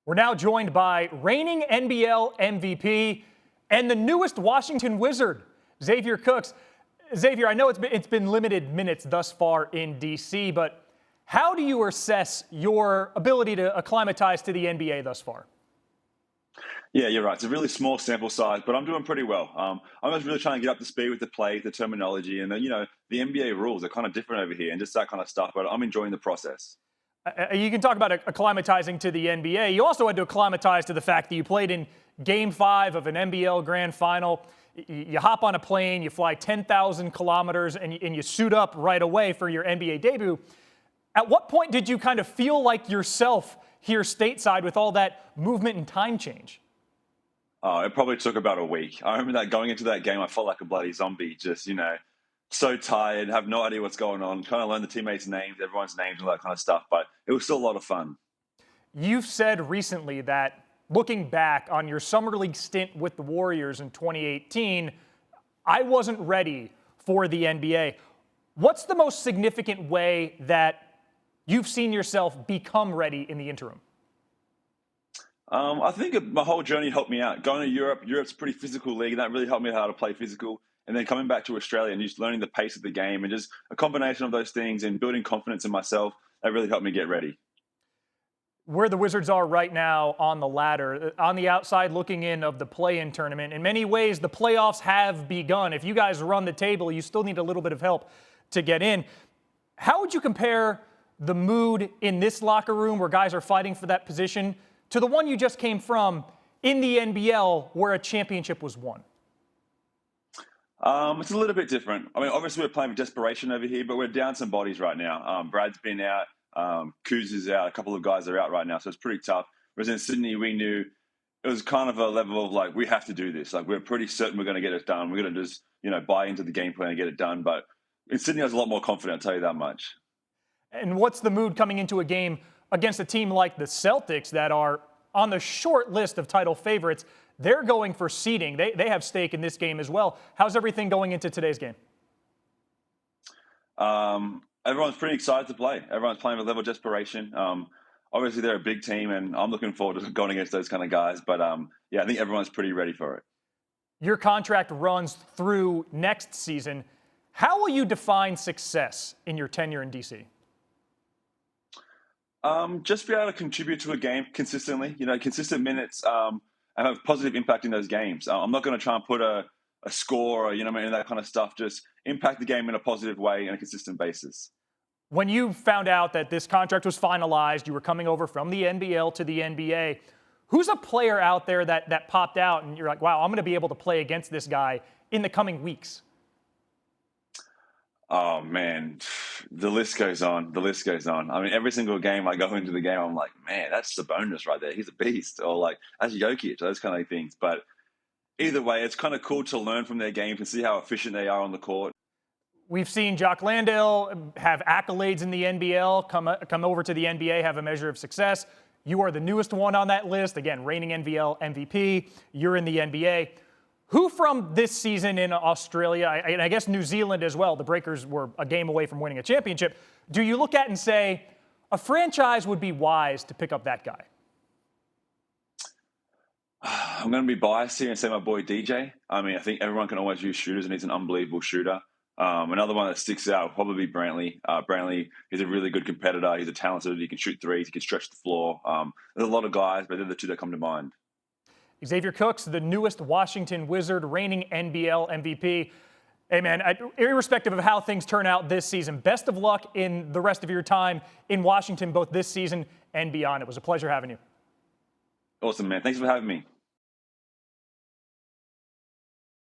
We're now joined by reigning NBL MVP and the newest Washington Wizard, Xavier Cooks. Xavier, I know it's been limited minutes thus far in D.C., but how do you assess your ability to acclimatize to the NBA thus far? Yeah, you're right. It's a really small sample size, but I'm doing pretty well. I'm just really trying to get up to speed with the play, the terminology, and the NBA rules are kind of different over here, and just that kind of stuff. But I'm enjoying the process. You can talk about acclimatizing to the NBA. You also had to acclimatize to the fact that you played in Game 5 of an NBL Grand Final. You hop on a plane, you fly 10,000 kilometers, and you suit up right away for your NBA debut. At what point did you kind of feel like yourself here stateside with all that movement and time change? It probably took about a week. I remember that going into that game, I felt like a bloody zombie, just, so tired, have no idea what's going on, trying to learn the teammates' names, everyone's names, and all that kind of stuff. But it was still a lot of fun. You've said recently that looking back on your Summer League stint with the Warriors in 2018, I wasn't ready for the NBA. What's the most significant way that you've seen yourself become ready in the interim? I think my whole journey helped me out. Going to Europe's a pretty physical league, and that really helped me how to play physical. And then coming back to Australia and just learning the pace of the game and just a combination of those things and building confidence in myself, that really helped me get ready. Where the Wizards are right now on the ladder, on the outside looking in of the play-in tournament, in many ways the playoffs have begun. If you guys run the table, you still need a little bit of help to get in. How would you compare the mood in this locker room where guys are fighting for that position to the one you just came from in the NBL where a championship was won? It's a little bit different. I mean, obviously we're playing with desperation over here, but we're down some bodies right now. Brad's been out, Kuz is out, a couple of guys are out right now, so it's pretty tough. Whereas in Sydney, we knew it was kind of a level of like, we have to do this. Like, we're pretty certain we're going to get it done. We're going to just, buy into the game plan and get it done. But in Sydney, I was a lot more confident, I'll tell you that much. And what's the mood coming into a game against a team like the Celtics that are on the short list of title favorites? They're going for seeding. They have stake in this game as well. How's everything going into today's game? Everyone's pretty excited to play. Everyone's playing with a level of desperation. Obviously, they're a big team, and I'm looking forward to going against those kind of guys. But, yeah, I think everyone's pretty ready for it. Your contract runs through next season. How will you define success in your tenure in D.C.? Just be able to contribute to a game consistently, consistent minutes, and have positive impact in those games. I'm not going to try and put a score or, that kind of stuff. Just impact the game in a positive way on a consistent basis. When you found out that this contract was finalized, you were coming over from the NBL to the NBA, who's a player out there that popped out and you're like, wow, I'm going to be able to play against this guy in the coming weeks? Oh, man, the list goes on. The list goes on. I mean, every single game I go into the game, I'm like, man, that's Sabonis right there. He's a beast. Or like, that's Jokic, those kind of things. But either way, it's kind of cool to learn from their games and see how efficient they are on the court. We've seen Jock Landale have accolades in the NBL, come over to the NBA, have a measure of success. You are the newest one on that list. Again, reigning NBL MVP. You're in the NBA. Who from this season in Australia, and I guess New Zealand as well, the Breakers were a game away from winning a championship, do you look at and say, a franchise would be wise to pick up that guy? I'm going to be biased here and say my boy DJ. I mean, I think everyone can always use shooters, and he's an unbelievable shooter. Another one that sticks out would probably be Brantley. Brantley is a really good competitor. He's a talented. He can shoot threes. He can stretch the floor. There's a lot of guys, but they're the two that come to mind. Xavier Cooks, the newest Washington Wizard, reigning NBL MVP. Hey, man, irrespective of how things turn out this season, best of luck in the rest of your time in Washington, both this season and beyond. It was a pleasure having you. Awesome, man. Thanks for having me.